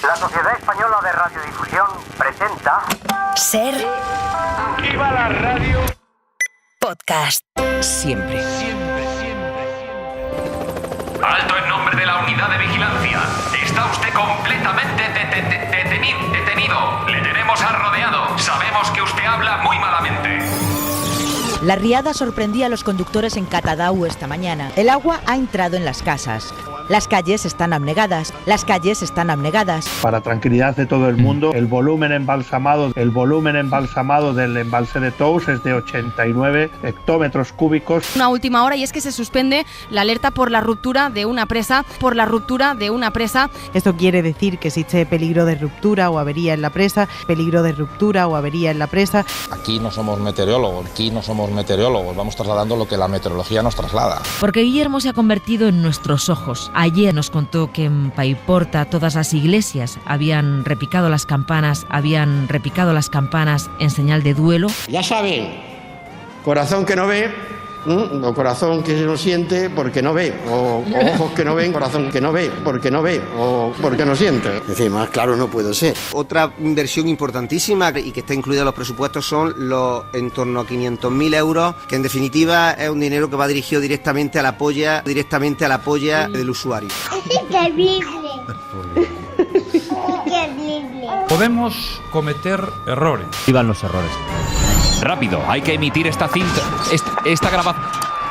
La Sociedad Española de Radiodifusión presenta... Ser... ¡Viva la radio! Podcast. Siempre. Alto en nombre de la unidad de vigilancia. Está usted completamente detenido. Le tenemos rodeado. Sabemos que usted habla muy malamente. La riada sorprendía a los conductores en Catadau esta mañana. El agua ha entrado en las casas. Las calles están abnegadas. Para tranquilidad de todo el mundo, el volumen embalsamado del embalse de Tous es de 89 hectómetros cúbicos. Una última hora, y es que se suspende la alerta por la ruptura de una presa. Esto quiere decir que existe peligro de ruptura o avería en la presa. Aquí no somos meteorólogos, vamos trasladando lo que la meteorología nos traslada. Porque Guillermo se ha convertido en nuestros ojos. Ayer nos contó que en Paiporta todas las iglesias habían repicado las campanas en señal de duelo. Ya saben, corazón que no ve, o corazón que no siente porque no ve, o ojos que no ven, corazón que no ve, o porque no siente. En fin, más claro no puedo ser. Otra inversión importantísima y que está incluida en los presupuestos son los en torno a 500.000 euros, que en definitiva es un dinero que va dirigido directamente a la polla del usuario. Es increíble. Podemos cometer errores. Iban los errores. Rápido, hay que emitir esta cinta, esta grabación.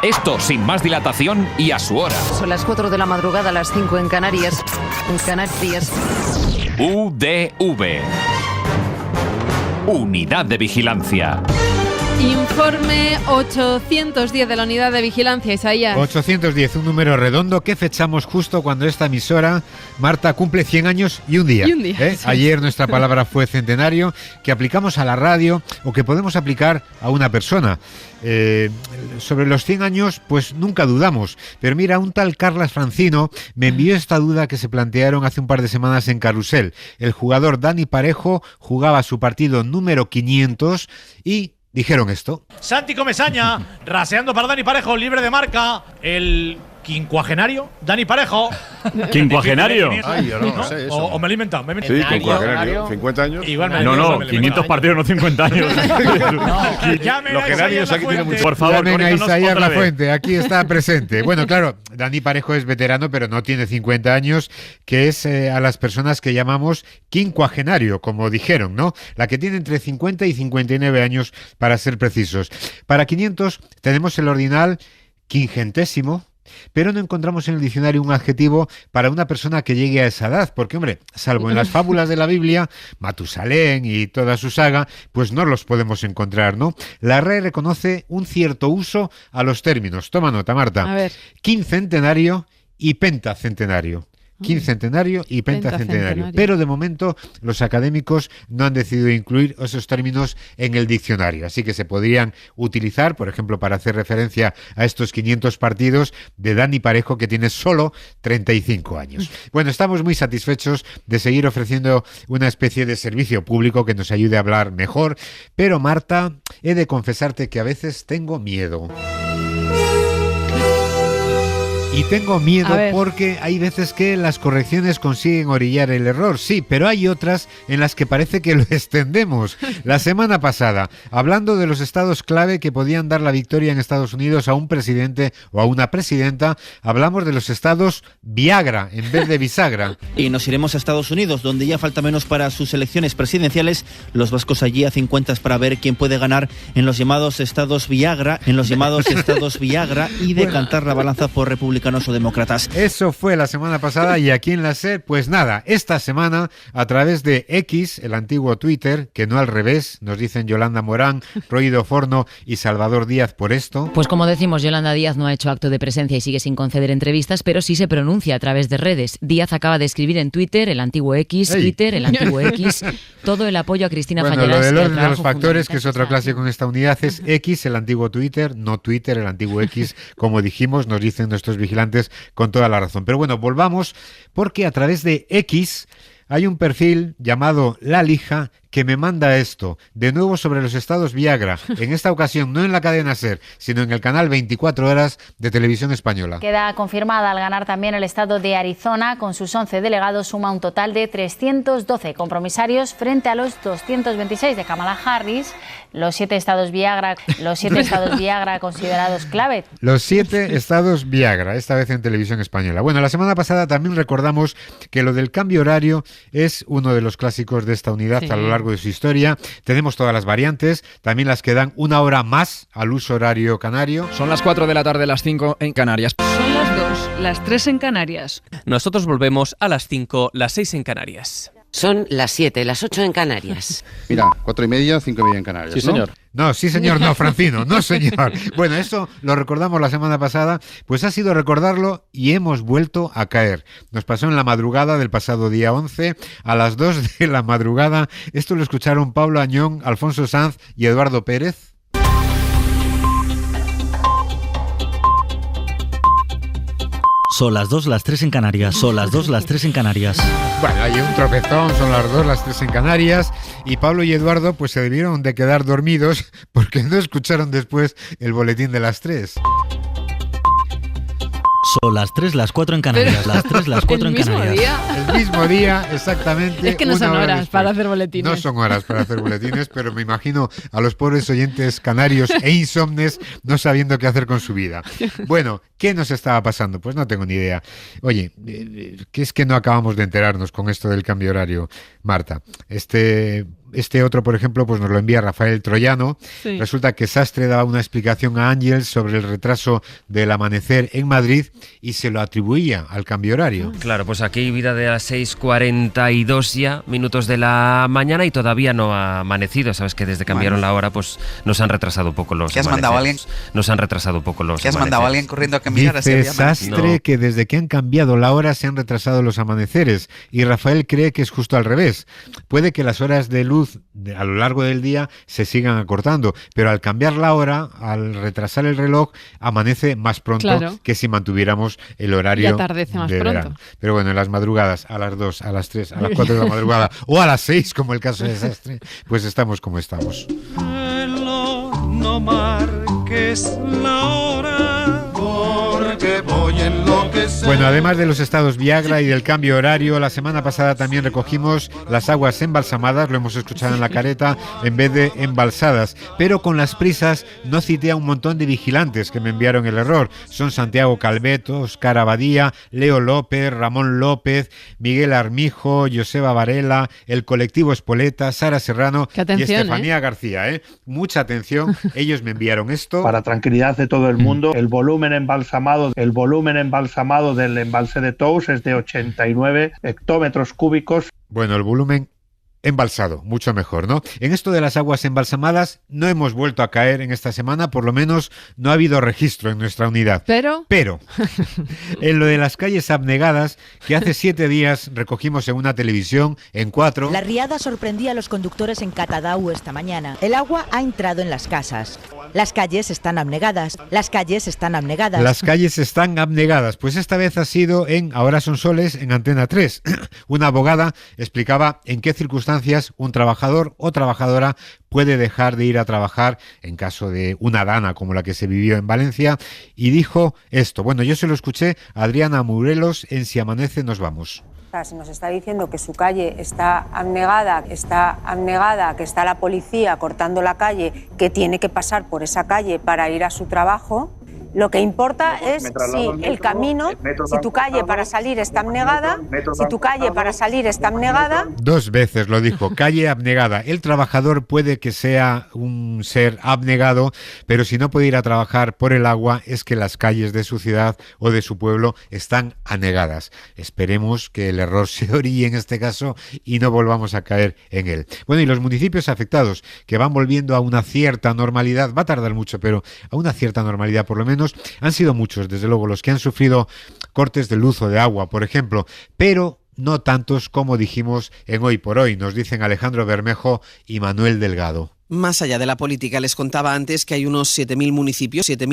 Esto sin más dilatación y a su hora. Son las 4 de la madrugada, las 5 en Canarias. UDV. Unidad de Vigilancia. Informe 810 de la Unidad de Vigilancia, Isaías. 810, un número redondo que fechamos justo cuando esta emisora, Marta, cumple 100 años y un día. Sí. Ayer nuestra palabra fue centenario, que aplicamos a la radio o que podemos aplicar a una persona. Sobre los 100 años, pues nunca dudamos. Pero mira, un tal Carlas Francino me envió esta duda que se plantearon hace un par de semanas en Carrusel. El jugador Dani Parejo jugaba su partido número 500 y... dijeron esto. Santi Comesaña, raseando para Dani Parejo, libre de marca. El quincuagenario, Dani Parejo. ¿Quincuagenario? Ay, yo no sé eso. O me lo he inventado. Sí, quincuagenario. 50 años. Igualmente. No, 500 partidos, no 50 años. Los genarios aquí tienen mucho. Por favor, llamen a Isaías Lafuente, aquí está presente. Bueno, claro, Dani Parejo es veterano, pero no tiene 50 años, que es a las personas que llamamos quincuagenario, como dijeron, ¿no? La que tiene entre 50 y 59 años, para ser precisos. Para 500 tenemos el ordinal quingentésimo, pero no encontramos en el diccionario un adjetivo para una persona que llegue a esa edad, porque, hombre, salvo en las fábulas de la Biblia, Matusalén y toda su saga, pues no los podemos encontrar, ¿no? La RAE reconoce un cierto uso a los términos. Toma nota, Marta. A ver. Quincentenario y pentacentenario. Quincentenario y pentacentenario. Pero de momento los académicos no han decidido incluir esos términos en el diccionario. Así que se podrían utilizar, por ejemplo, para hacer referencia a estos 500 partidos de Dani Parejo, que tiene solo 35 años. Bueno, estamos muy satisfechos de seguir ofreciendo una especie de servicio público que nos ayude a hablar mejor. Pero, Marta, he de confesarte que a veces tengo miedo. Y tengo miedo porque hay veces que las correcciones consiguen orillar el error, sí, pero hay otras en las que parece que lo extendemos. La semana pasada, hablando de los estados clave que podían dar la victoria en Estados Unidos a un presidente o a una presidenta, hablamos de los estados Viagra en vez de bisagra. Y nos iremos a Estados Unidos, donde ya falta menos para sus elecciones presidenciales. Los vascos allí hacen cuentas para ver quién puede ganar en los llamados estados Viagra, y decantar la balanza por republicanos o demócratas. Eso fue la semana pasada, y aquí en la SER, pues nada, esta semana a través de X, el antiguo Twitter, que no al revés, nos dicen Yolanda Morán, Roído Forno y Salvador Díaz por esto. Pues como decimos, Yolanda Díaz no ha hecho acto de presencia y sigue sin conceder entrevistas, pero sí se pronuncia a través de redes. Díaz acaba de escribir en Twitter, el antiguo X, Twitter, el antiguo X, todo el apoyo a Cristina Fallarás. Lo del orden de los factores, que es otra clase con esta unidad, es X, el antiguo Twitter, no Twitter, el antiguo X, como dijimos, nos dicen nuestros vigilantes con toda la razón. Pero bueno, volvamos, porque a través de X hay un perfil llamado La Lija que me manda esto. De nuevo sobre los estados Viagra. En esta ocasión no en la cadena SER, sino en el canal 24 Horas de Televisión Española. Queda confirmada al ganar también el estado de Arizona. Con sus 11 delegados suma un total de 312 compromisarios frente a los 226 de Kamala Harris. Los 7 estados Viagra considerados clave. Los 7 estados Viagra, esta vez en Televisión Española. Bueno, la semana pasada también recordamos que lo del cambio horario es uno de los clásicos de esta unidad a lo largo de su historia. Tenemos todas las variantes, también las que dan una hora más al uso horario canario. Son las 4 de la tarde, las 5 en Canarias. Son las 2, las 3 en Canarias. Nosotros volvemos a las 5, las 6 en Canarias. Son las 7, las 8 en Canarias. Mira, 4:30, 5:30 en Canarias. Sí, señor. No, sí señor, no, Francino, no señor. Bueno, eso lo recordamos la semana pasada, pues ha sido recordarlo y hemos vuelto a caer. Nos pasó en la madrugada del pasado día 11, a las 2 de la madrugada. Esto lo escucharon Pablo Añón, Alfonso Sanz y Eduardo Pérez. Son las 2, las 3 en Canarias. Son las 2, las 3 en Canarias. Bueno, hay un tropezón, son las 2, las 3 en Canarias. Y Pablo y Eduardo pues se debieron de quedar dormidos porque no escucharon después el boletín de las 3. Son las 3, las 4 en Canarias. Las 3, las 4 en Canarias. El mismo día, exactamente. Es que no son horas para hacer boletines. No son horas para hacer boletines, pero me imagino a los pobres oyentes canarios e insomnes no sabiendo qué hacer con su vida. Bueno, ¿qué nos estaba pasando? Pues no tengo ni idea. Oye, ¿qué es que no acabamos de enterarnos con esto del cambio horario, Marta? Este otro, por ejemplo, pues nos lo envía Rafael Troyano. Sí. Resulta que Sastre daba una explicación a Ángels sobre el retraso del amanecer en Madrid y se lo atribuía al cambio horario. Claro, pues aquí vida de las 6:42 ya minutos de la mañana y todavía no ha amanecido. Sabes que desde que cambiaron la hora, pues nos han retrasado un poco los. ¿Qué has mandado a alguien? Nos han retrasado un poco los. ¿Qué has mandado a alguien corriendo a cambiar? Dice Sastre que desde que han cambiado la hora se han retrasado los amaneceres y Rafael cree que es justo al revés. Puede que las horas de luz a lo largo del día se sigan acortando, pero al cambiar la hora, al retrasar el reloj, amanece más pronto que si mantuviéramos el horario y atardece más de pronto. verano. Pero bueno, en las madrugadas, a las 2, a las 3, a las 4 de la madrugada o a las 6, como el caso de Sastre, pues estamos como estamos. No marques la hora, porque voy a enloquecer. Bueno, además de los estados Viagra y del cambio horario, la semana pasada también recogimos las aguas embalsamadas, lo hemos escuchado en la careta, en vez de embalsadas. Pero con las prisas no cité a un montón de vigilantes que me enviaron el error. Son Santiago Calveto, Óscar Abadía, Leo López, Ramón López, Miguel Armijo, Joseba Varela, el colectivo Espoleta, Sara Serrano y Estefanía García. Mucha atención, ellos me enviaron esto. Para tranquilidad de todo el mundo, el volumen embalsamado del embalse de Tous es de 89 hectómetros cúbicos. Bueno, el volumen embalsado, mucho mejor, ¿no? En esto de las aguas embalsamadas no hemos vuelto a caer en esta semana, por lo menos no ha habido registro en nuestra unidad. Pero en lo de las calles abnegadas, que hace 7 días recogimos en una televisión, en 4... La riada sorprendía a los conductores en Catadau esta mañana. El agua ha entrado en las casas. Las calles están abnegadas. Las calles están abnegadas. Pues esta vez ha sido en Ahora son soles, en Antena 3. Una abogada explicaba en qué circunstancias un trabajador o trabajadora puede dejar de ir a trabajar en caso de una dana como la que se vivió en Valencia, y dijo esto. Bueno, yo se lo escuché a Adriana Morelos en Si amanece nos vamos. Si nos está diciendo que su calle está abnegada, que está la policía cortando la calle, que tiene que pasar por esa calle para ir a su trabajo, lo que importa es si el camino, si tu calle para salir está abnegada, Dos veces lo dijo, calle abnegada. El trabajador puede que sea un ser abnegado, pero si no puede ir a trabajar por el agua es que las calles de su ciudad o de su pueblo están anegadas. Esperemos que el error se orille en este caso y no volvamos a caer en él. Bueno, y los municipios afectados que van volviendo a una cierta normalidad, va a tardar mucho, pero a una cierta normalidad por lo menos, han sido muchos, desde luego, los que han sufrido cortes de luz o de agua, por ejemplo, pero no tantos como dijimos en Hoy por Hoy, nos dicen Alejandro Bermejo y Manuel Delgado. Más allá de la política, les contaba antes que hay unos 7.000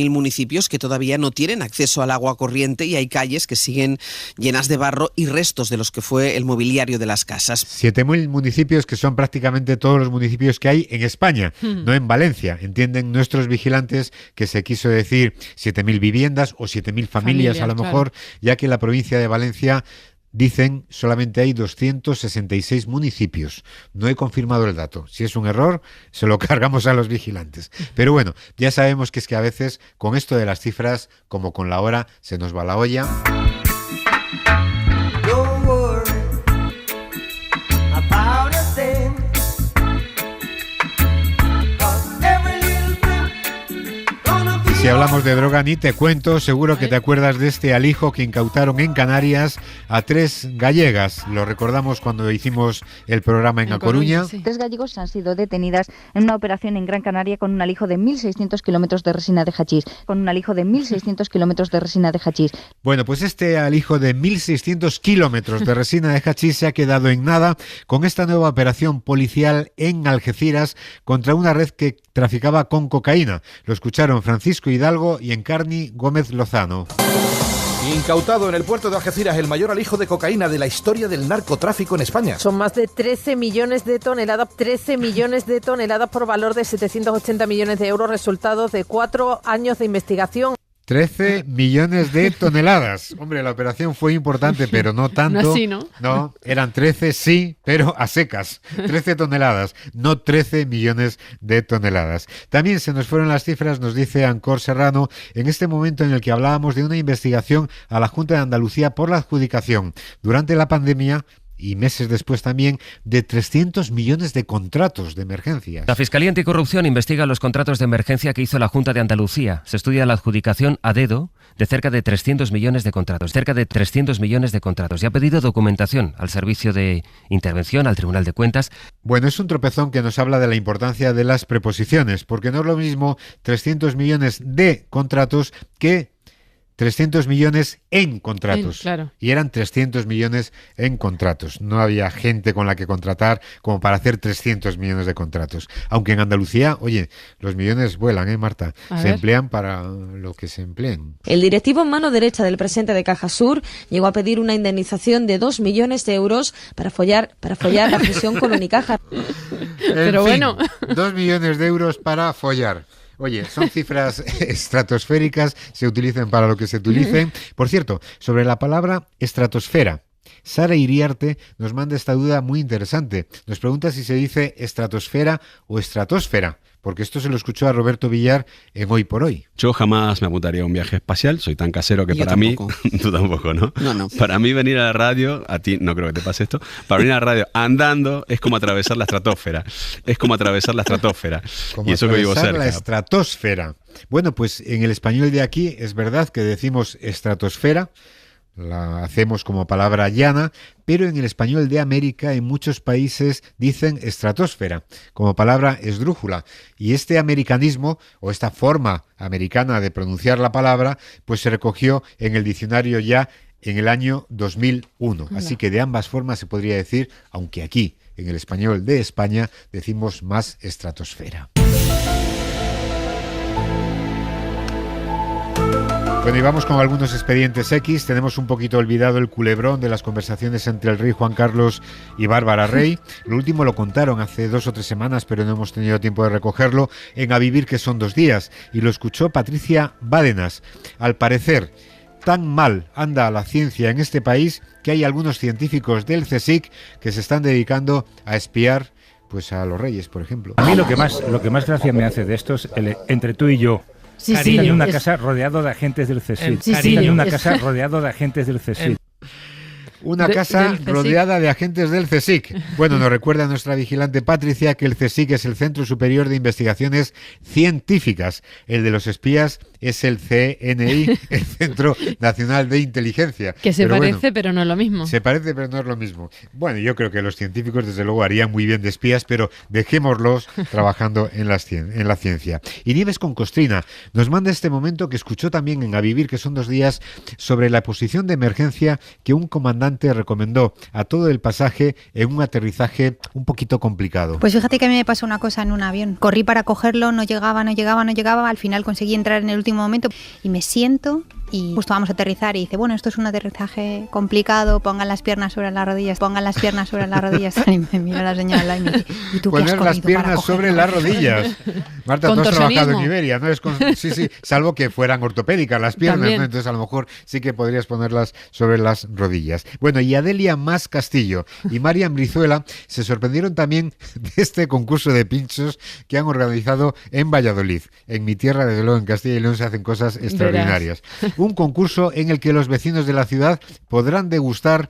municipios que todavía no tienen acceso al agua corriente y hay calles que siguen llenas de barro y restos de los que fue el mobiliario de las casas. 7.000 municipios que son prácticamente todos los municipios que hay en España, no en Valencia. Entienden nuestros vigilantes que se quiso decir 7.000 viviendas o 7.000 familias a lo mejor, ya que en la provincia de Valencia dicen solamente hay 266 municipios. No he confirmado el dato. Si es un error, se lo cargamos a los vigilantes. Pero bueno, ya sabemos que es que a veces con esto de las cifras, como con la hora, se nos va la olla. Si hablamos de droga, ni te cuento, seguro que te acuerdas de este alijo que incautaron en Canarias a 3 gallegas. Lo recordamos cuando hicimos el programa en A Coruña. Sí. 3 gallegos han sido detenidas en una operación en Gran Canaria con un alijo de 1.600 kilómetros de resina de hachís. Bueno, pues este alijo de 1.600 kilómetros de resina de hachís se ha quedado en nada con esta nueva operación policial en Algeciras contra una red que traficaba con cocaína. Lo escucharon Francisco Hidalgo y Encarni Gómez Lozano. Incautado en el puerto de Algeciras el mayor alijo de cocaína de la historia del narcotráfico en España. Son más de 13 millones de toneladas por valor de 780 millones de euros, resultados de 4 años de investigación. 13 millones de toneladas. Hombre, la operación fue importante, pero no tanto. No así, ¿no? No, eran 13, sí, pero a secas. 13 toneladas, no 13 millones de toneladas. También se nos fueron las cifras, nos dice Ancor Serrano, en este momento en el que hablábamos de una investigación a la Junta de Andalucía por la adjudicación durante la pandemia y meses después también, de 300 millones de contratos de emergencia. La Fiscalía Anticorrupción investiga los contratos de emergencia que hizo la Junta de Andalucía. Se estudia la adjudicación a dedo de cerca de 300 millones de contratos. Y ha pedido documentación al Servicio de Intervención, al Tribunal de Cuentas. Bueno, es un tropezón que nos habla de la importancia de las preposiciones, porque no es lo mismo 300 millones de contratos que 300 millones en contratos. Claro. Y eran 300 millones en contratos. No había gente con la que contratar como para hacer 300 millones de contratos. Aunque en Andalucía, oye, los millones vuelan, Marta. Se emplean para lo que se empleen. El directivo en mano derecha del presidente de Cajasur llegó a pedir una indemnización de 2 millones de euros para follar la fusión con Unicaja. Pero bueno. 2 millones de euros para follar. Oye, son cifras estratosféricas, se utilicen para lo que se utilicen. Por cierto, sobre la palabra estratosfera, Sara Iriarte nos manda esta duda muy interesante. Nos pregunta si se dice estratosfera o estratosfera, porque esto se lo escuchó a Roberto Villar en Hoy por Hoy. Yo jamás me apuntaría a un viaje espacial, soy tan casero que para mí... Tú tampoco, ¿no? No. Para mí venir a la radio, a ti no creo que te pase esto, para venir a la radio andando es como atravesar la estratosfera. Como y eso que vivo cerca. La estratosfera. Bueno, pues en el español de aquí es verdad que decimos estratosfera, la hacemos como palabra llana, pero en el español de América en muchos países dicen estratosfera como palabra esdrújula, y este americanismo o esta forma americana de pronunciar la palabra pues se recogió en el diccionario ya en el año 2001, así que de ambas formas se podría decir, aunque aquí en el español de España decimos más estratosfera. Bueno, y vamos con algunos expedientes X. Tenemos un poquito olvidado el culebrón de las conversaciones entre el rey Juan Carlos y Bárbara Rey. Lo último lo contaron hace 2 o 3 semanas, pero no hemos tenido tiempo de recogerlo en A Vivir, que son 2 días. Y lo escuchó Patricia Bádenas. Al parecer, tan mal anda la ciencia en este país que hay algunos científicos del CSIC que se están dedicando a espiar pues a los reyes, por ejemplo. A mí lo que más gracia me hace de esto es entre tú y yo. En una casa rodeado de agentes del CSIC. En una casa rodeado de agentes del CSIC. Una casa rodeada de agentes del CSIC. Bueno, nos recuerda nuestra vigilante Patricia que el CSIC es el Centro Superior de Investigaciones Científicas. El de los espías es el CNI, el Centro Nacional de Inteligencia. Que se parece, pero no es lo mismo. Se parece, pero no es lo mismo. Bueno, yo creo que los científicos, desde luego, harían muy bien de espías, pero dejémoslos trabajando en la ciencia. Y Nieves con Costrina nos manda este momento que escuchó también en A Vivir, que son 2 días, sobre la posición de emergencia que un comandante comandante recomendó a todo el pasaje en un aterrizaje un poquito complicado. Pues fíjate que a mí me pasó una cosa en un avión. Corrí para cogerlo, no llegaba, al final conseguí entrar en el último momento y me siento y justo vamos a aterrizar y dice, bueno, esto es un aterrizaje complicado, pongan las piernas sobre las rodillas. Y me mira la señora y me dice, ¿y tú qué has comido? Poner las piernas sobre las rodillas. Marta, tú has trabajado en Iberia, ¿no? Sí, salvo que fueran ortopédicas las piernas, ¿no? Entonces a lo mejor sí que podrías ponerlas sobre las rodillas. Bueno, y Adelia Mas Castillo y Marian Brizuela se sorprendieron también de este concurso de pinchos que han organizado en Valladolid. En mi tierra, desde luego, en Castilla y León se hacen cosas extraordinarias. Un concurso en el que los vecinos de la ciudad podrán degustar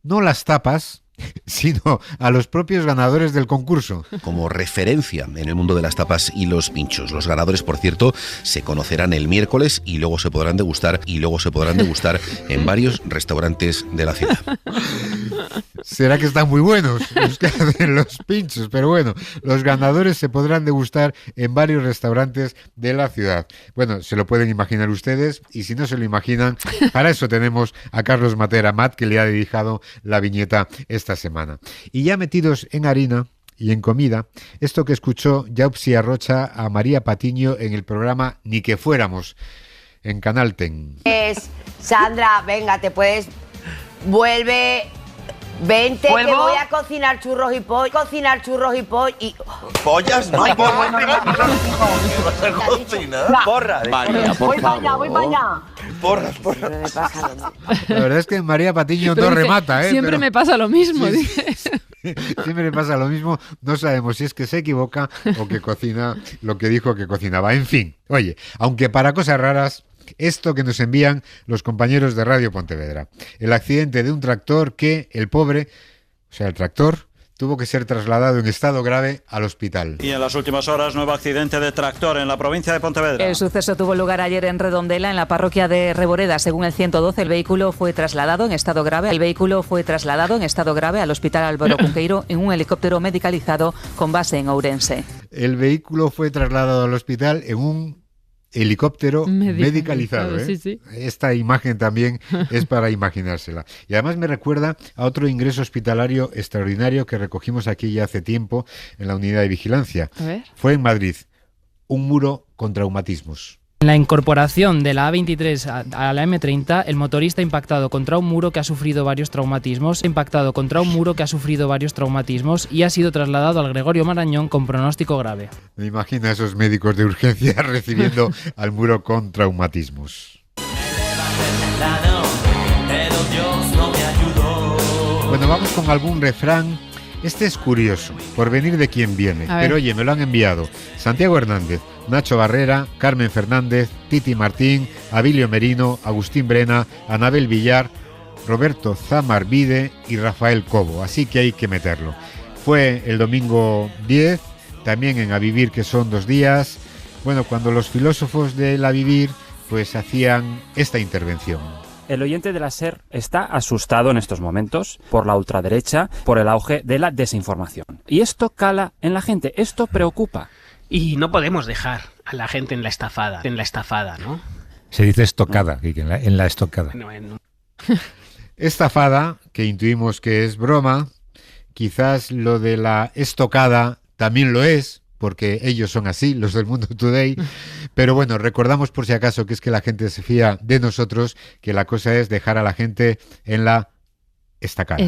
no las tapas, sino a los propios ganadores del concurso. Como referencia en el mundo de las tapas y los pinchos. Los ganadores, por cierto, se conocerán el miércoles y luego se podrán degustar en varios restaurantes de la ciudad. Será que están muy buenos los que hacen los pinchos, pero bueno, los ganadores se podrán degustar en varios restaurantes de la ciudad. Bueno, se lo pueden imaginar ustedes, y si no se lo imaginan, para eso tenemos a Carlos Matera, Matt, que le ha dedicado la viñeta esta semana. Y ya metidos en harina y en comida, esto que escuchó Jauzi Arrocha a María Patiño en el programa Ni que fuéramos, en Canal Ten. Sandra, venga, te puedes... Vente, que voy a cocinar churros y pollo. Y... ¿Pollas? No, pollas. Porras. María, voy para allá. Porras. La verdad es que María Patiño no remata, ¿eh? Siempre me pasa lo mismo. Sí. Siempre le pasa lo mismo. No sabemos si es que se equivoca o que cocina lo que dijo que cocinaba. En fin, oye, aunque para cosas raras... Esto que nos envían los compañeros de Radio Pontevedra. El accidente de un tractor que el tractor, tuvo que ser trasladado en estado grave al hospital. Y en las últimas horas, nuevo accidente de tractor en la provincia de Pontevedra. El suceso tuvo lugar ayer en Redondela, en la parroquia de Reboreda. Según el 112, el vehículo fue trasladado en estado grave al hospital Álvaro Cunqueiro en un helicóptero medicalizado con base en Ourense. El vehículo fue trasladado al hospital en un helicóptero medicalizado, ¿eh? Sí. Esta imagen también es para imaginársela. Y además me recuerda a otro ingreso hospitalario extraordinario que recogimos aquí ya hace tiempo en la unidad de vigilancia. Fue en Madrid, un muro con traumatismos. En la incorporación de la A23 a la M30, el motorista ha impactado contra un muro que ha sufrido varios traumatismos y ha sido trasladado al Gregorio Marañón con pronóstico grave. Me imagino a esos médicos de urgencia recibiendo al muro con traumatismos. Bueno, vamos con algún refrán. Este es curioso, por venir de quien viene, pero oye, me lo han enviado Santiago Hernández, Nacho Barrera, Carmen Fernández, Titi Martín, Abilio Merino, Agustín Brena, Anabel Villar, Roberto Zamarvide y Rafael Cobo, así que hay que meterlo. Fue el domingo 10, también en A Vivir, que son 2 días, bueno, cuando los filósofos de A Vivir pues hacían esta intervención. El oyente de la SER está asustado en estos momentos por la ultraderecha, por el auge de la desinformación. Y esto cala en la gente, esto preocupa. Y no podemos dejar a la gente en la estafada, ¿no? Se dice estocada, en la estocada. Estafada, que intuimos que es broma, quizás lo de la estocada también lo es, porque ellos son así, los del Mundo Today, pero bueno, recordamos por si acaso que es que la gente se fía de nosotros, que la cosa es dejar a la gente en la estacada.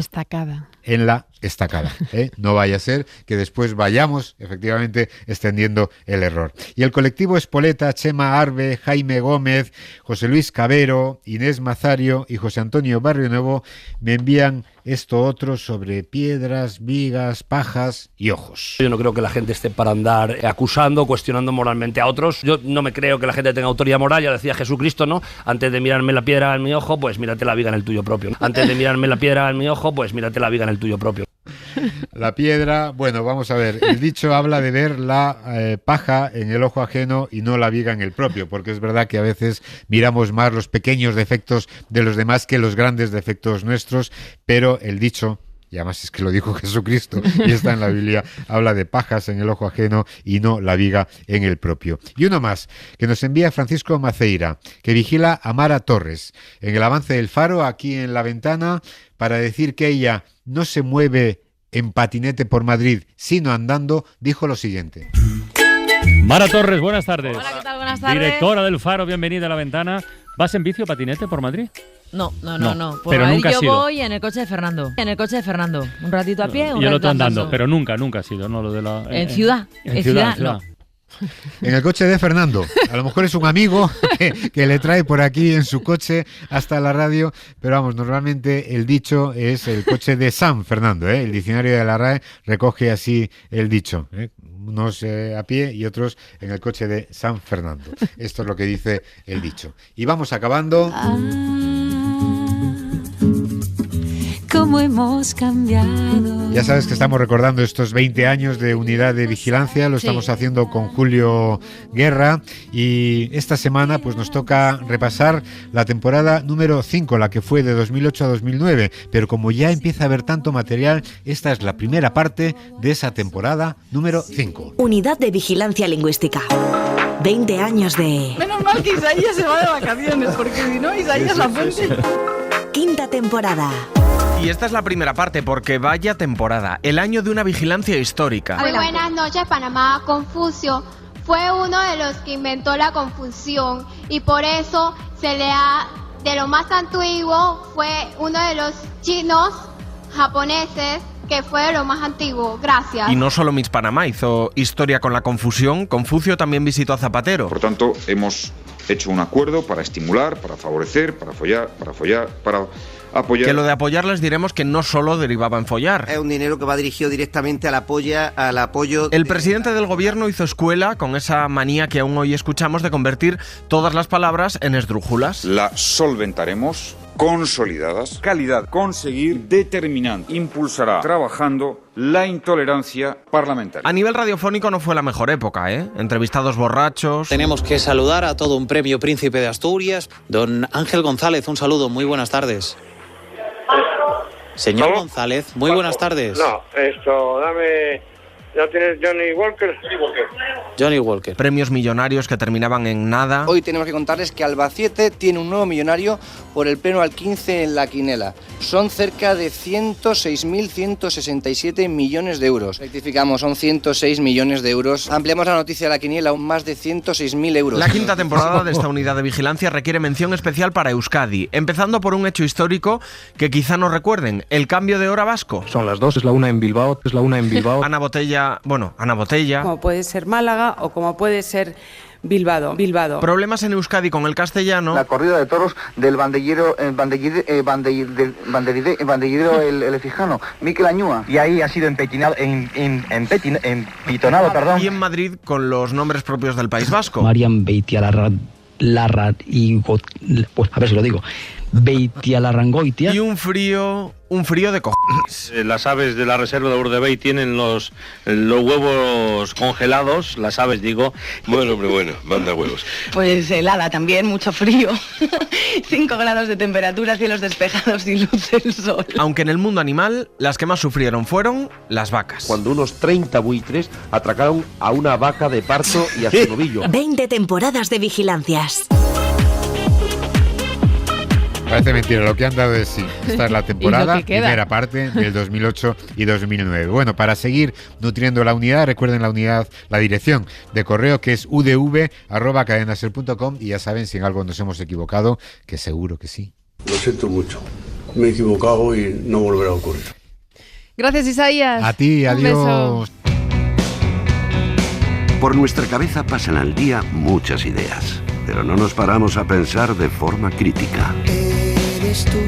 En la estacada, ¿eh? No vaya a ser que después vayamos efectivamente extendiendo el error. Y el colectivo Espoleta, Chema Arbe, Jaime Gómez, José Luis Cabero, Inés Mazario y José Antonio Barrio Nuevo me envían esto otro sobre piedras, vigas, pajas y ojos. Yo no creo que la gente esté para andar acusando, cuestionando moralmente a otros. Yo no me creo que la gente tenga autoridad moral, ya decía Jesucristo, ¿no? Antes de mirarme la piedra en mi ojo, pues mírate la viga en el tuyo propio. Antes de mirarme la piedra en mi ojo, pues mírate la viga en el tuyo propio. La piedra, bueno, vamos a ver, el dicho habla de ver la paja en el ojo ajeno y no la viga en el propio, porque es verdad que a veces miramos más los pequeños defectos de los demás que los grandes defectos nuestros, pero el dicho y además es que lo dijo Jesucristo y está en la Biblia, habla de pajas en el ojo ajeno y no la viga en el propio. Y uno más, que nos envía Francisco Maceira, que vigila a Mara Torres en el avance del Faro, aquí en la ventana, para decir que ella no se mueve en patinete por Madrid, sino andando, dijo lo siguiente. Mara Torres, buenas tardes. Hola, ¿qué tal? Buenas tardes. Directora del Faro, bienvenida a la ventana. ¿Vas en bici o patinete por Madrid? No. Por pero nunca yo has ido. Voy en el coche de Fernando. Un ratito a pie, un y el ratito otro andando, andando. pero nunca ha sido, ¿no? Lo de la, en ciudad. En ciudad, no. En el coche de Fernando. A lo mejor es un amigo que le trae por aquí en su coche hasta la radio, pero vamos, normalmente el dicho es el coche de San Fernando, ¿eh? El diccionario de la RAE recoge así el dicho, ¿eh? Unos a pie y otros en el coche de San Fernando. Esto es lo que dice el dicho. Y vamos acabando. Cómo hemos cambiado. Ya sabes que estamos recordando estos 20 años de Unidad de Vigilancia, lo estamos haciendo con Julio Guerra y esta semana pues nos toca repasar la temporada número 5, la que fue de 2008 a 2009, pero como ya empieza a haber tanto material, esta es la primera parte de esa temporada número 5. Unidad de Vigilancia Lingüística. 20 años de... Menos mal que Isaías se va de vacaciones, porque si no, Isaías la fuente. Quinta temporada. Y esta es la primera parte, porque vaya temporada, el año de una vigilancia histórica. Muy buenas noches, Panamá. Confucio fue uno de los que inventó la confusión y por eso se le ha, de lo más antiguo, fue uno de los chinos japoneses que fue de lo más antiguo. Gracias. Y no solo Miss Panamá hizo historia con la confusión, Confucio también visitó a Zapatero. Por tanto, hemos hecho un acuerdo para estimular, para favorecer, para apoyar. Que lo de apoyar les diremos que no solo derivaba en follar. Es un dinero que va dirigido directamente al apoyo. El presidente del gobierno hizo escuela con esa manía que aún hoy escuchamos de convertir todas las palabras en esdrújulas. La solventaremos, consolidadas, calidad, conseguir, determinante, impulsará, trabajando la intolerancia parlamentaria. A nivel radiofónico no fue la mejor época, ¿eh? Entrevistados borrachos. Tenemos que saludar a todo un premio Príncipe de Asturias, don Ángel González, un saludo, muy buenas tardes. Señor González, muy buenas tardes. No, dame... ¿Ya tienes Johnny Walker? Johnny Walker. Premios millonarios que terminaban en nada. Hoy tenemos que contarles que Albacete tiene un nuevo millonario por el pleno al 15 en la quinela. Son cerca de 106.167 millones de euros. Rectificamos, son 106 millones de euros. Ampliamos la noticia de la quiniela, aún más de 106.000 euros. La quinta temporada de esta unidad de vigilancia requiere mención especial para Euskadi, empezando por un hecho histórico que quizá no recuerden, el cambio de hora vasco. Son las 2, es la 1 en Bilbao, Ana Botella. Como puede ser Málaga o como puede ser Bilbao. Problemas en Euskadi con el castellano. La corrida de toros del bandillero el Efijano, Miquel Añúa. Y ahí ha sido empitonado, Y en Madrid con los nombres propios del País Vasco. Marian Beitialarrat y... Pues a ver si lo digo. Beitialarrangoitia. Y un frío de cojones. Las aves de la reserva de Urdebey tienen los huevos congelados, las aves digo. Bueno, manda huevos. Pues helada también, mucho frío. 5 grados de temperatura, cielos despejados y luz del sol. Aunque en el mundo animal, las que más sufrieron fueron las vacas. Cuando unos 30 buitres atracaron a una vaca de parto y a su novillo. 20 temporadas de vigilancias. Parece mentira, lo que han dado es sí. Esta es la temporada, primera parte del 2008 y 2009. Bueno, para seguir nutriendo la unidad, recuerden la dirección de correo que es udv@cadenaser.com y ya saben si en algo nos hemos equivocado, que seguro que sí. Lo siento mucho, me he equivocado y no volverá a ocurrir. Gracias, Isaías. A ti, adiós. Por nuestra cabeza pasan al día muchas ideas, pero no nos paramos a pensar de forma crítica. Eres tú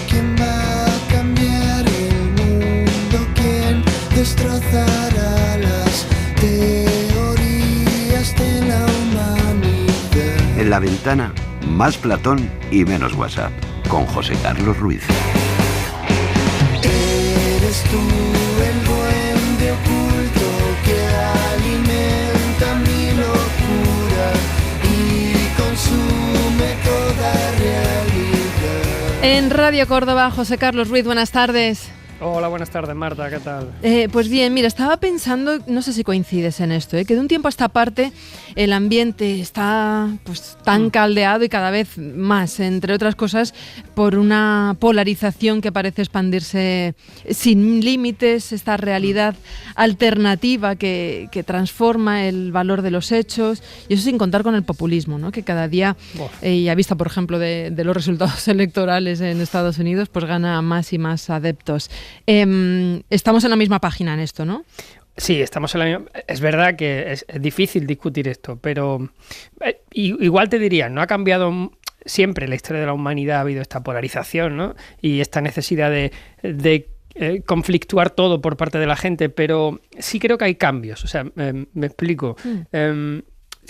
quien va a cambiar el mundo, quien destrozará las teorías de la humanidad. En la ventana, más Platón y menos WhatsApp, con José Carlos Ruiz. Eres tú el duende oculto que alimenta mi locura y consume toda realidad. En Radio Córdoba, José Carlos Ruiz, buenas tardes. Hola, buenas tardes, Marta, ¿qué tal? Pues bien, mira, estaba pensando, no sé si coincides en esto, que de un tiempo a esta parte el ambiente está pues tan caldeado y cada vez más, entre otras cosas, por una polarización que parece expandirse sin límites, esta realidad alternativa que transforma el valor de los hechos, y eso sin contar con el populismo, ¿no? Que cada día, y a vista, por ejemplo, de los resultados electorales en Estados Unidos, pues gana más y más adeptos. Estamos en la misma página en esto, ¿no? Sí, estamos en la misma. Es verdad que es difícil discutir esto, pero igual te diría, no ha cambiado siempre en la historia de la humanidad, ha habido esta polarización, ¿no? Y esta necesidad de conflictuar todo por parte de la gente, pero sí creo que hay cambios. O sea, me explico.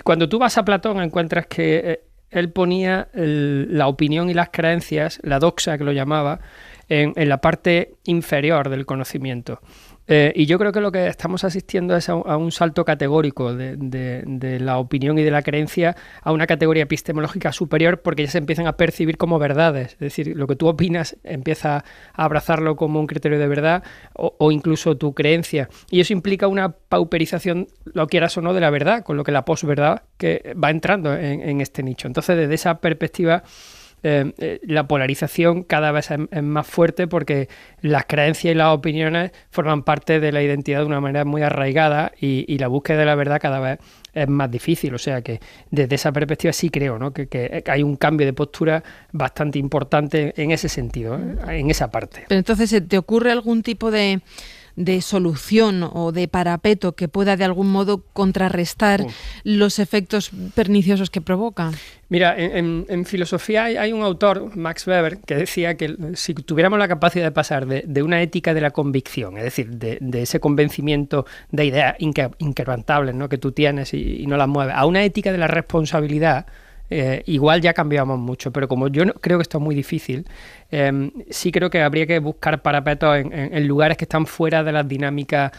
Cuando tú vas a Platón encuentras que él ponía la opinión y las creencias, la doxa que lo llamaba, en la parte inferior del conocimiento. Y yo creo que lo que estamos asistiendo es a un salto categórico de la opinión y de la creencia a una categoría epistemológica superior, porque ya se empiezan a percibir como verdades. Es decir, lo que tú opinas empieza a abrazarlo como un criterio de verdad o incluso tu creencia. Y eso implica una pauperización, lo quieras o no, de la verdad, con lo que la posverdad que va entrando en este nicho. Entonces, desde esa perspectiva, la polarización cada vez es más fuerte, porque las creencias y las opiniones forman parte de la identidad de una manera muy arraigada, y la búsqueda de la verdad cada vez es más difícil. O sea que desde esa perspectiva sí creo, ¿no? que hay un cambio de postura bastante importante en ese sentido, en esa parte. Pero entonces, ¿te ocurre algún tipo de solución o de parapeto que pueda de algún modo contrarrestar los efectos perniciosos que provoca? Mira, en filosofía hay un autor, Max Weber, que decía que si tuviéramos la capacidad de pasar de una ética de la convicción, es decir, de ese convencimiento de ideas inquebrantables, ¿no?, que tú tienes y no las mueves, a una ética de la responsabilidad, igual ya cambiamos mucho, pero como yo creo que esto es muy difícil, sí creo que habría que buscar parapetos en lugares que están fuera de las dinámicas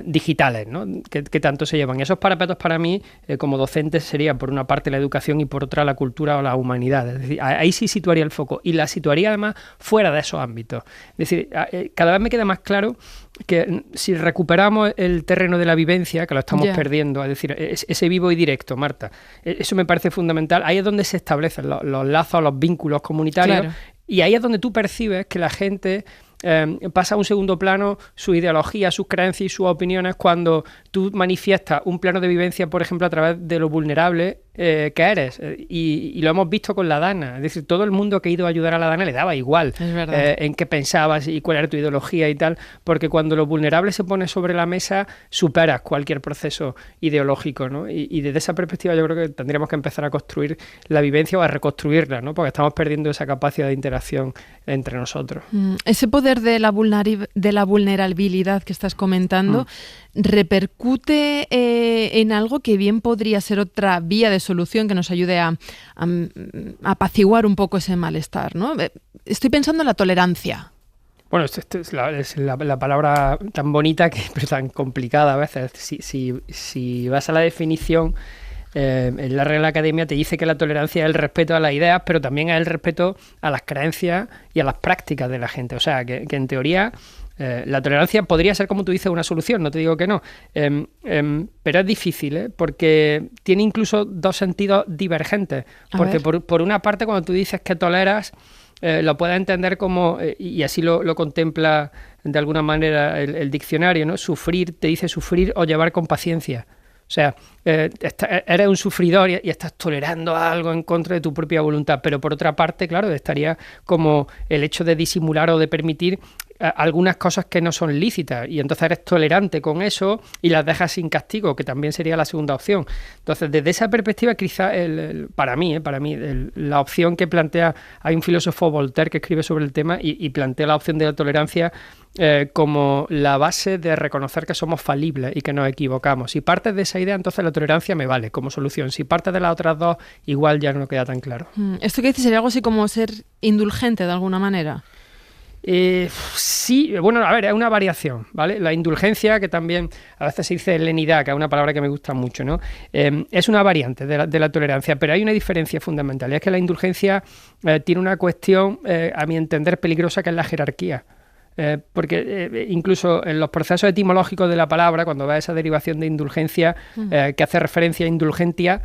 digitales, ¿no?, que tanto se llevan. Y esos parapetos para mí, como docentes, serían por una parte la educación y por otra la cultura o la humanidad. Es decir, ahí sí situaría el foco, y la situaría además fuera de esos ámbitos. Es decir, cada vez me queda más claro que si recuperamos el terreno de la vivencia, que lo estamos perdiendo, es decir, ese vivo y directo, Marta, eso me parece fundamental. Ahí es donde se establecen los lazos, los vínculos comunitarios, y ahí es donde tú percibes que la gente pasa a un segundo plano su ideología, sus creencias y sus opiniones, cuando tú manifiestas un plano de vivencia, por ejemplo, a través de lo vulnerable que eres, y lo hemos visto con la Dana. Es decir, todo el mundo que ha ido a ayudar a la Dana le daba igual en qué pensabas y cuál era tu ideología y tal, porque cuando lo vulnerable se pone sobre la mesa, superas cualquier proceso ideológico, ¿no? Y desde esa perspectiva yo creo que tendríamos que empezar a construir la vivencia o a reconstruirla, ¿no?, porque estamos perdiendo esa capacidad de interacción entre nosotros. Ese poder de la vulnerabilidad que estás comentando repercute en algo que bien podría ser otra vía de solución que nos ayude a apaciguar un poco ese malestar, ¿no? Estoy pensando en la tolerancia. Bueno, esto es la palabra tan bonita pero tan complicada a veces. Si vas a la definición, en la Real Academia te dice que la tolerancia es el respeto a las ideas, pero también es el respeto a las creencias y a las prácticas de la gente. O sea, que en teoría la tolerancia podría ser, como tú dices, una solución, no te digo que no, pero es difícil, porque tiene incluso dos sentidos divergentes. Porque por una parte, cuando tú dices que toleras, lo puedes entender como, y así lo contempla de alguna manera el diccionario, ¿no? Sufrir, te dice sufrir o llevar con paciencia. O sea, eres un sufridor y estás tolerando algo en contra de tu propia voluntad, pero por otra parte, claro, estaría como el hecho de disimular o de permitir algunas cosas que no son lícitas, y entonces eres tolerante con eso y las dejas sin castigo, que también sería la segunda opción. Entonces, desde esa perspectiva, quizá para mí, la opción que plantea, hay un filósofo, Voltaire, que escribe sobre el tema y plantea la opción de la tolerancia como la base de reconocer que somos falibles y que nos equivocamos. Si partes de esa idea, entonces la tolerancia me vale como solución. Si partes de las otras dos, igual ya no queda tan claro. ¿Esto que dices sería algo así como ser indulgente de alguna manera? Sí, bueno, a ver, es una variación, ¿vale? La indulgencia, que también a veces se dice lenidad, que es una palabra que me gusta mucho, ¿no? Es una variante de la tolerancia, pero hay una diferencia fundamental, y es que la indulgencia tiene una cuestión, a mi entender, peligrosa, que es la jerarquía. porque incluso en los procesos etimológicos de la palabra, cuando va esa derivación de indulgencia, que hace referencia a indulgentia,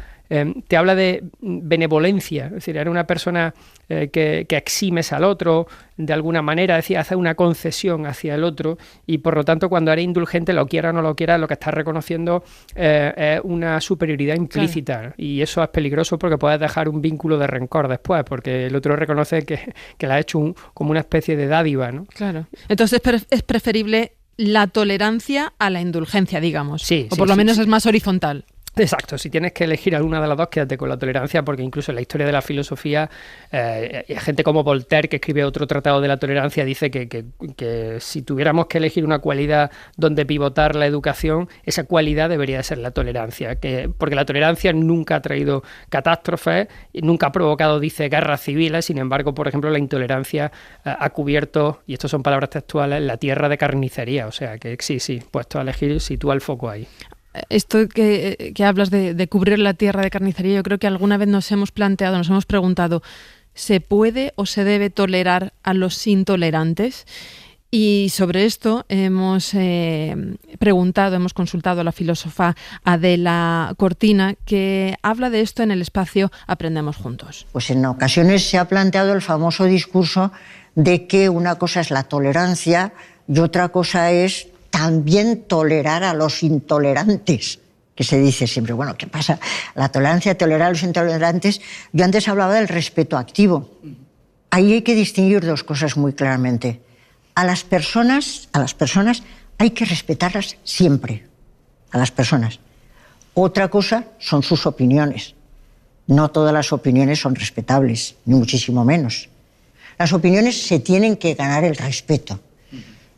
te habla de benevolencia, es decir, era una persona que eximes al otro de alguna manera, es decir, hace una concesión hacia el otro, y por lo tanto cuando eres indulgente, lo quiera o no lo quiera, lo que estás reconociendo es una superioridad implícita, claro. Y eso es peligroso porque puedes dejar un vínculo de rencor después, porque el otro reconoce que le ha hecho como una especie de dádiva, ¿no? Claro. Entonces es preferible la tolerancia a la indulgencia, digamos. Sí, o por lo menos es más horizontal. Exacto, si tienes que elegir alguna de las dos, quédate con la tolerancia, porque incluso en la historia de la filosofía, gente como Voltaire, que escribe otro tratado de la tolerancia, dice que si tuviéramos que elegir una cualidad donde pivotar la educación, esa cualidad debería ser la tolerancia, porque la tolerancia nunca ha traído catástrofes, nunca ha provocado, dice, guerras civiles. Sin embargo, por ejemplo, la intolerancia ha cubierto, y estas son palabras textuales, la tierra de carnicería. O sea que sí, puesto a elegir, sitúa el foco ahí. Esto que hablas de cubrir la tierra de carnicería, yo creo que alguna vez nos hemos preguntado, ¿se puede o se debe tolerar a los intolerantes? Y sobre esto hemos consultado a la filósofa Adela Cortina, que habla de esto en el espacio Aprendemos Juntos. Pues en ocasiones se ha planteado el famoso discurso de que una cosa es la tolerancia y otra cosa es también tolerar a los intolerantes, que se dice siempre, bueno, ¿qué pasa? La tolerancia, tolerar a los intolerantes. Yo antes hablaba del respeto activo. Ahí hay que distinguir dos cosas muy claramente. A las personas hay que respetarlas siempre, a las personas. Otra cosa son sus opiniones. No todas las opiniones son respetables, ni muchísimo menos. Las opiniones se tienen que ganar el respeto.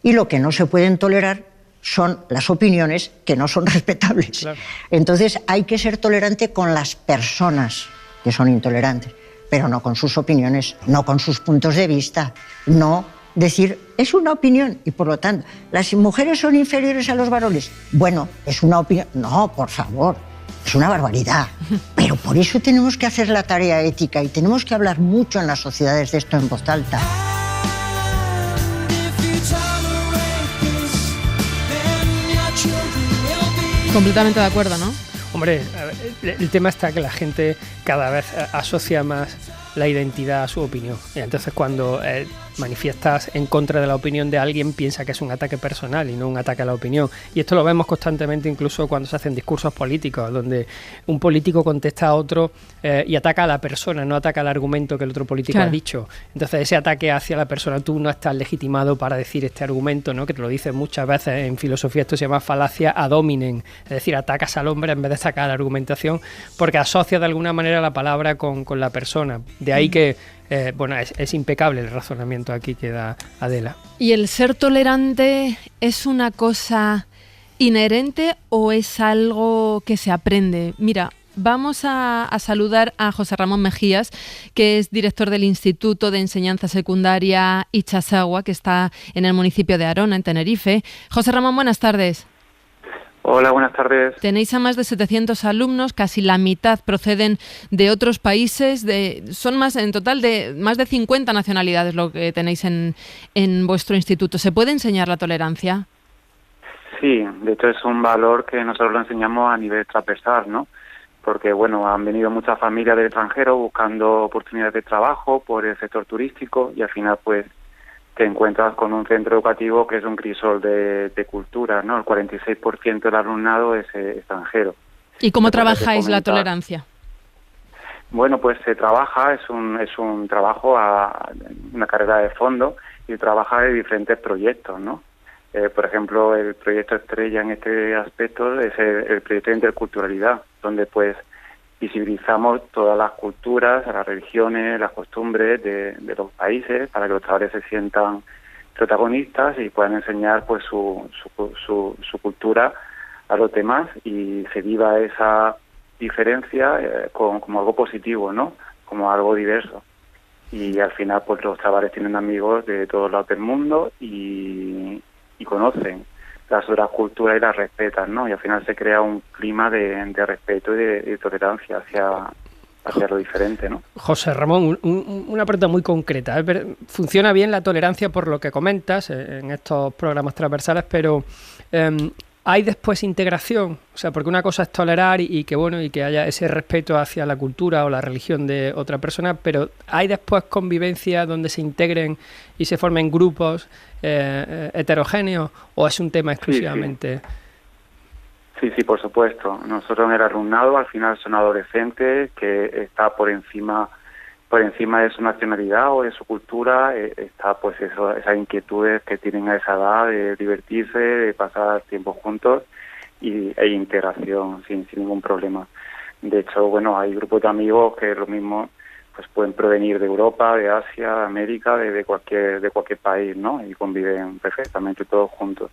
Y lo que no se pueden tolerar son las opiniones que no son respetables. Claro. Entonces hay que ser tolerante con las personas que son intolerantes, pero no con sus opiniones, no con sus puntos de vista, no decir, es una opinión y por lo tanto, ¿las mujeres son inferiores a los varones? Bueno, es una opinión. No, por favor, es una barbaridad. Pero por eso tenemos que hacer la tarea ética y tenemos que hablar mucho en las sociedades de esto en voz alta. Completamente de acuerdo, ¿no? Hombre, el tema está que la gente cada vez asocia más la identidad a su opinión. Y entonces cuando manifiestas en contra de la opinión de alguien, piensa que es un ataque personal y no un ataque a la opinión. Y esto lo vemos constantemente incluso cuando se hacen discursos políticos, donde un político contesta a otro y ataca a la persona, no ataca al argumento que el otro político ha dicho. Entonces ese ataque hacia la persona, tú no estás legitimado para decir este argumento, ¿no? Que te lo dicen muchas veces en filosofía, esto se llama falacia ad hominem, es decir, atacas al hombre en vez de atacar a la argumentación, porque asocias de alguna manera la palabra con la persona. De ahí que es impecable el razonamiento aquí que da Adela. ¿Y el ser tolerante es una cosa inherente o es algo que se aprende? Mira, vamos a saludar a José Ramón Mejías, que es director del Instituto de Enseñanza Secundaria Ichasagua, que está en el municipio de Arona, en Tenerife. José Ramón, buenas tardes. Hola, buenas tardes. Tenéis a más de 700 alumnos, casi la mitad proceden de otros países, son más en total de más de 50 nacionalidades lo que tenéis en vuestro instituto. ¿Se puede enseñar la tolerancia? Sí, de hecho es un valor que nosotros lo enseñamos a nivel transversal, ¿no? Porque, bueno, han venido muchas familias del extranjero buscando oportunidades de trabajo por el sector turístico y al final, pues, te encuentras con un centro educativo que es un crisol de cultura, ¿no? El 46% del alumnado es extranjero. ¿Y cómo trabajáis la tolerancia? Bueno, pues se trabaja, es un trabajo una carrera de fondo y trabaja de diferentes proyectos, ¿no? Por ejemplo, el proyecto estrella en este aspecto es el proyecto de interculturalidad, donde pues visibilizamos todas las culturas, las religiones, las costumbres de los países para que los chavales se sientan protagonistas y puedan enseñar pues su cultura a los demás y se viva esa diferencia como algo positivo, ¿no? Como algo diverso. Y al final pues los chavales tienen amigos de todos lados del mundo y conocen las otras culturas y las respetan, ¿no? Y al final se crea un clima de respeto y de tolerancia hacia lo diferente, ¿no? José Ramón, una pregunta muy concreta. Funciona bien la tolerancia por lo que comentas en estos programas transversales, pero ¿hay después integración? O sea, porque una cosa es tolerar y que haya ese respeto hacia la cultura o la religión de otra persona, pero ¿hay después convivencia donde se integren y se formen grupos heterogéneos, o es un tema exclusivamente...? Sí, por supuesto. Nosotros en el alumnado al final son adolescentes que está por encima de su nacionalidad o de su cultura, está pues esas inquietudes que tienen a esa edad de divertirse, de pasar tiempo juntos e integración sin ningún problema. De hecho, bueno, hay grupos de amigos que lo mismo pues pueden provenir de Europa, de Asia, de América, de cualquier país, ¿no? Y conviven perfectamente todos juntos.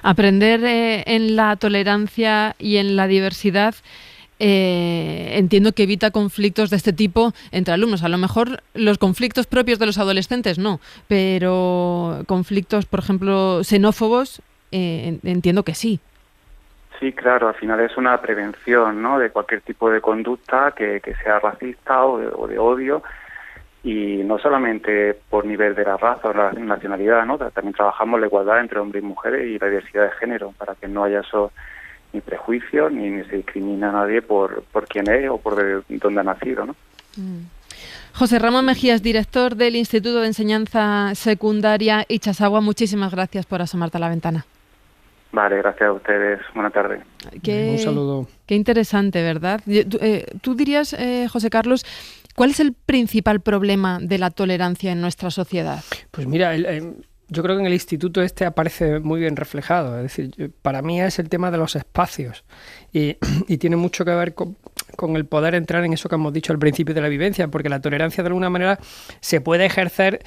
Aprender en la tolerancia y en la diversidad, entiendo que evita conflictos de este tipo entre alumnos. A lo mejor los conflictos propios de los adolescentes no, pero conflictos, por ejemplo, xenófobos, entiendo que sí. Sí, claro, al final es una prevención, ¿no?, de cualquier tipo de conducta que sea racista o de odio. Y no solamente por nivel de la raza o la nacionalidad, ¿no? También trabajamos la igualdad entre hombres y mujeres y la diversidad de género, para que no haya eso, ni prejuicios, ni se discrimina a nadie por quién es o por dónde ha nacido, ¿no? José Ramón Mejías, director del Instituto de Enseñanza Secundaria Ichasagua, muchísimas gracias por asomarte a la ventana. Vale, gracias a ustedes. Buenas tardes. Un saludo. Qué interesante, ¿verdad? Tú dirías, José Carlos, ¿cuál es el principal problema de la tolerancia en nuestra sociedad? Pues mira, yo creo que en el instituto aparece muy bien reflejado. Es decir, para mí es el tema de los espacios y tiene mucho que ver con el poder entrar en eso que hemos dicho al principio de la vivencia, porque la tolerancia de alguna manera se puede ejercer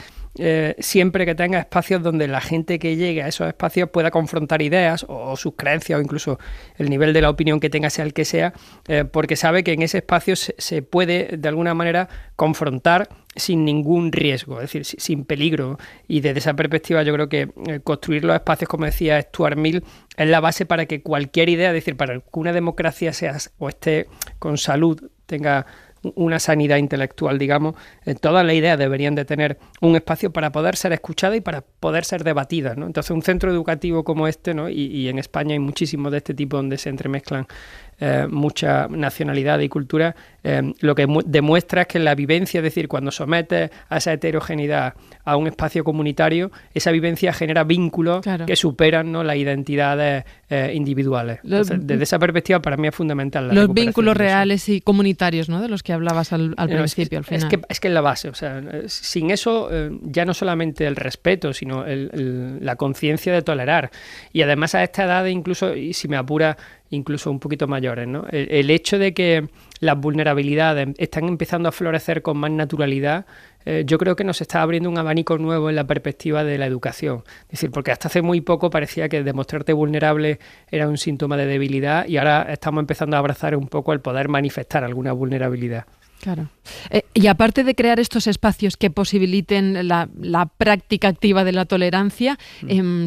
siempre que tenga espacios donde la gente que llegue a esos espacios pueda confrontar ideas o sus creencias o incluso el nivel de la opinión que tenga sea el que sea, porque sabe que en ese espacio se puede de alguna manera confrontar sin ningún riesgo, es decir, sin peligro. Y desde esa perspectiva yo creo que construir los espacios, como decía Stuart Mill, es la base para que cualquier idea, es decir, para que una democracia sea o esté con salud, tenga una sanidad intelectual, digamos, todas las ideas deberían de tener un espacio para poder ser escuchadas y para poder ser debatidas, ¿no? Entonces, un centro educativo como este, ¿no? Y en España hay muchísimos de este tipo donde se entremezclan mucha nacionalidad y cultura, lo que demuestra es que la vivencia, es decir, cuando sometes a esa heterogeneidad a un espacio comunitario, esa vivencia genera vínculos que superan, ¿no?, las identidades individuales. Entonces, desde esa perspectiva, para mí es fundamental los vínculos reales y comunitarios, ¿no?, de los que hablabas al principio, al final. Es que es la base, o sea, sin eso ya no solamente el respeto, sino la conciencia de tolerar. Y además a esta edad, incluso, y si me apura, incluso un poquito mayores, ¿no? El hecho de que las vulnerabilidades están empezando a florecer con más naturalidad, yo creo que nos está abriendo un abanico nuevo en la perspectiva de la educación. Es decir, porque hasta hace muy poco parecía que demostrarte vulnerable era un síntoma de debilidad y ahora estamos empezando a abrazar un poco el poder manifestar alguna vulnerabilidad. Claro. Y aparte de crear estos espacios que posibiliten la práctica activa de la tolerancia,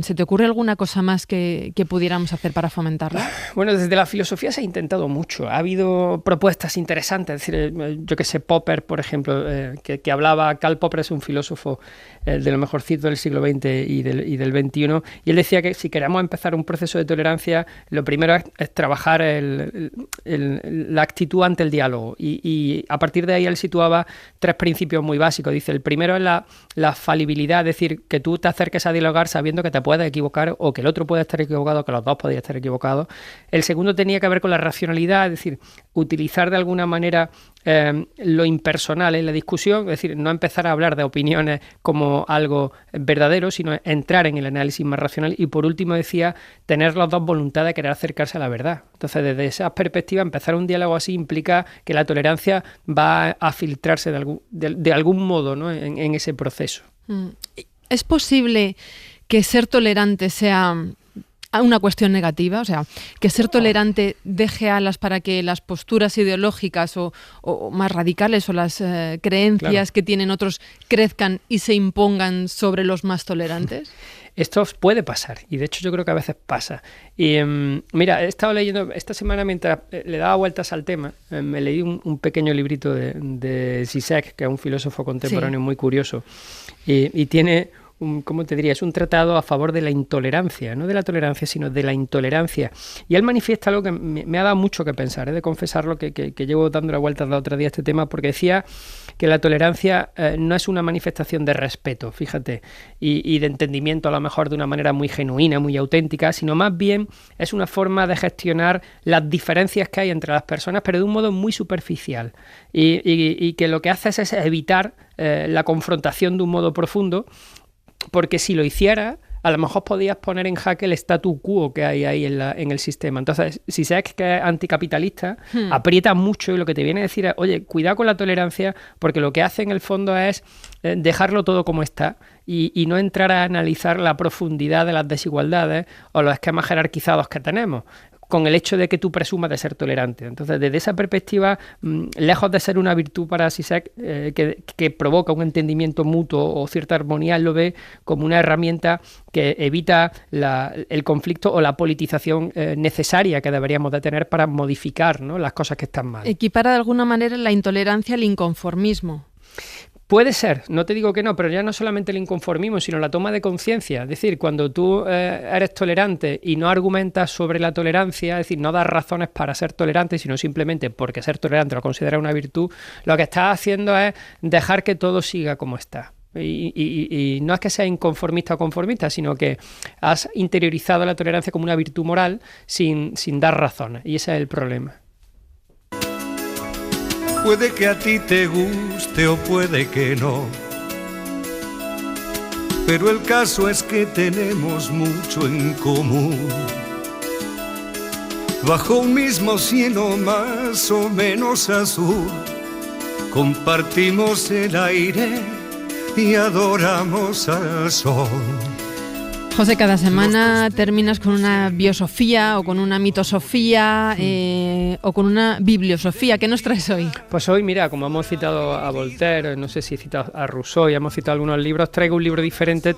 ¿se te ocurre alguna cosa más que pudiéramos hacer para fomentarla? Bueno, desde la filosofía se ha intentado mucho. Ha habido propuestas interesantes. Es decir, yo que sé, Popper, por ejemplo, que hablaba, Karl Popper es un filósofo de lo mejorcito del siglo XX y del XXI, y él decía que si queremos empezar un proceso de tolerancia, lo primero es trabajar la actitud ante el diálogo y a partir de ahí él situaba 3 principios muy básicos. Dice, el primero es la falibilidad, es decir, que tú te acerques a dialogar sabiendo que te puedes equivocar o que el otro puede estar equivocado, que los dos podéis estar equivocados. El segundo tenía que ver con la racionalidad, es decir, utilizar de alguna manera lo impersonal en la discusión, es decir, no empezar a hablar de opiniones como algo verdadero, sino entrar en el análisis más racional. Y por último decía, tener las dos voluntades de querer acercarse a la verdad. Entonces, desde esa perspectiva, empezar un diálogo así implica que la tolerancia va a filtrarse de algún modo, ¿no?, en ese proceso. ¿Es posible que ser tolerante sea una cuestión negativa, o sea, que ser tolerante deje alas para que las posturas ideológicas o más radicales o las creencias que tienen otros crezcan y se impongan sobre los más tolerantes? Esto puede pasar, y de hecho yo creo que a veces pasa. Y mira, he estado leyendo esta semana, mientras le daba vueltas al tema, me leí un pequeño librito de Zizek, que es un filósofo contemporáneo muy curioso, y tiene... ¿cómo te diría? Es un tratado a favor de la intolerancia, no de la tolerancia, sino de la intolerancia. Y él manifiesta algo que me ha dado mucho que pensar, de confesarlo, que llevo dando la vuelta el otro día a este tema, porque decía que la tolerancia no es una manifestación de respeto, fíjate, y de entendimiento a lo mejor de una manera muy genuina, muy auténtica, sino más bien es una forma de gestionar las diferencias que hay entre las personas, pero de un modo muy superficial, y que lo que hace es evitar la confrontación de un modo profundo, porque si lo hiciera, a lo mejor podías poner en jaque el statu quo que hay ahí en el sistema. Entonces, si sabes que es anticapitalista, aprieta mucho y lo que te viene a decir es, oye, cuidado con la tolerancia, porque lo que hace en el fondo es dejarlo todo como está y no entrar a analizar la profundidad de las desigualdades o los esquemas jerarquizados que tenemos, con el hecho de que tú presumas de ser tolerante. Entonces, desde esa perspectiva, lejos de ser una virtud para Zizek que provoca un entendimiento mutuo o cierta armonía, él lo ve como una herramienta que evita el conflicto o la politización necesaria que deberíamos de tener para modificar, ¿no?, las cosas que están mal. Equipara de alguna manera la intolerancia al inconformismo. Puede ser, no te digo que no, pero ya no solamente el inconformismo, sino la toma de conciencia. Es decir, cuando tú eres tolerante y no argumentas sobre la tolerancia, es decir, no das razones para ser tolerante, sino simplemente porque ser tolerante lo consideras una virtud, lo que estás haciendo es dejar que todo siga como está. Y no es que seas inconformista o conformista, sino que has interiorizado la tolerancia como una virtud moral sin dar razones, y ese es el problema. Puede que a ti te guste o puede que no, pero el caso es que tenemos mucho en común. Bajo un mismo cielo más o menos azul, compartimos el aire y adoramos al sol. José, cada semana terminas con una biosofía o con una mitosofía o con una bibliosofía. ¿Qué nos traes hoy? Pues hoy, mira, como hemos citado a Voltaire, no sé si he citado a Rousseau y hemos citado algunos libros, traigo un libro diferente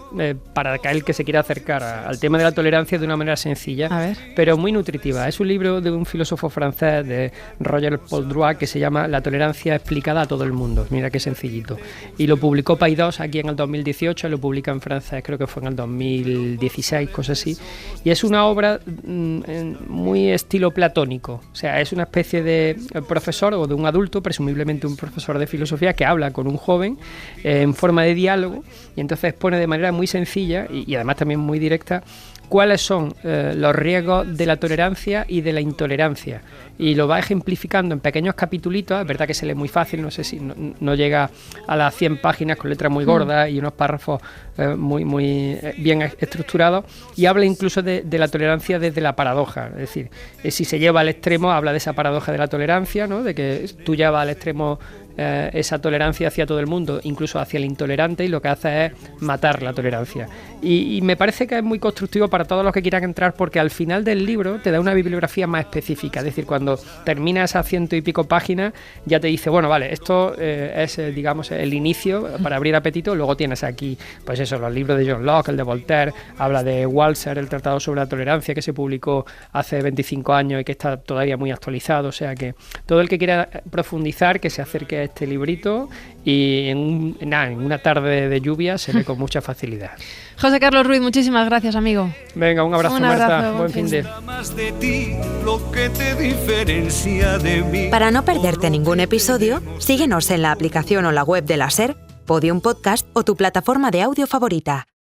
para aquel que se quiera acercar al tema de la tolerancia de una manera sencilla, pero muy nutritiva. Es un libro de un filósofo francés, de Roger Poldroit, que se llama La tolerancia explicada a todo el mundo. Mira qué sencillito. Y lo publicó Paidós aquí en el 2018, lo publica en francés, creo que fue en el 2016, cosas así, y es una obra muy estilo platónico, o sea, es una especie de profesor o de un adulto, presumiblemente un profesor de filosofía, que habla con un joven en forma de diálogo, y entonces expone de manera muy sencilla y además también muy directa cuáles son los riesgos de la tolerancia y de la intolerancia, y lo va ejemplificando en pequeños capitulitos. Es verdad que se lee muy fácil, no sé si no llega a las 100 páginas con letras muy gordas y unos párrafos muy bien estructurados, y habla incluso de la tolerancia desde la paradoja, es decir, si se lleva al extremo, habla de esa paradoja de la tolerancia, ¿no?, de que tú llevas al extremo esa tolerancia hacia todo el mundo, incluso hacia el intolerante, y lo que hace es matar la tolerancia. Y me parece que es muy constructivo para todos los que quieran entrar, porque al final del libro te da una bibliografía más específica, es decir, cuando termina esas 100 y pico páginas ya te dice, bueno, vale, esto es digamos el inicio para abrir apetito. Luego tienes aquí, pues eso, los libros de John Locke, el de Voltaire, habla de Walser, el Tratado sobre la Tolerancia, que se publicó hace 25 años y que está todavía muy actualizado, o sea que todo el que quiera profundizar, que se acerque a este librito, y en una tarde de lluvia se ve con mucha facilidad. José Carlos Ruiz, muchísimas gracias, amigo. Venga, un abrazo, Marta. Buen fin de. Para no perderte ningún episodio, síguenos en la aplicación o la web de la SER, Podium Podcast o tu plataforma de audio favorita.